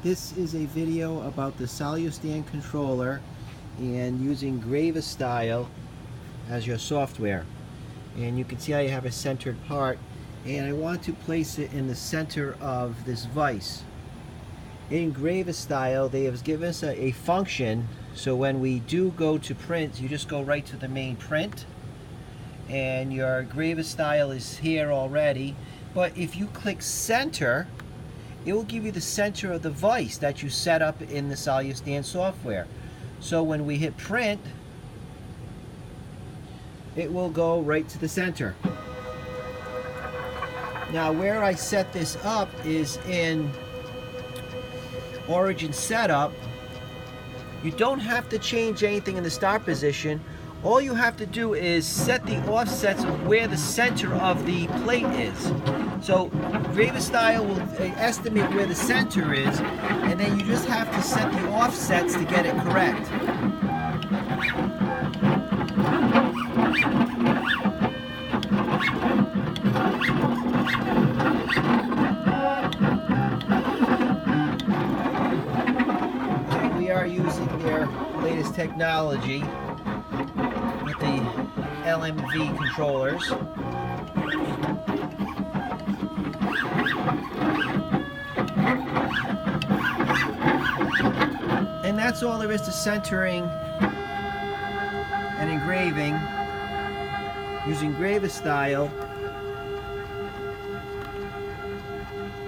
This is a video about the Solustan controller and using Gravostyle as your software. And you can see how you have a centered part, and I want to place it in the center of this vise. In Gravostyle, they have given us a function, so when we do go to print, you just go right to the main print, and your Gravostyle is here already. But if you click center, it will give you the center of the vise that you set up in the Solustan software. So when we hit print, it will go right to the center. Now where I set this up is in Origin Setup. You don't have to change anything in the start position. All you have to do is set the offsets of where the center of the plate is. So Gravostyle will estimate where the center is, and then you just have to set the offsets to get it correct. And we are using their latest technology with the LMV controllers. And that's all there is to centering and engraving using Gravostyle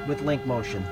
with link motion.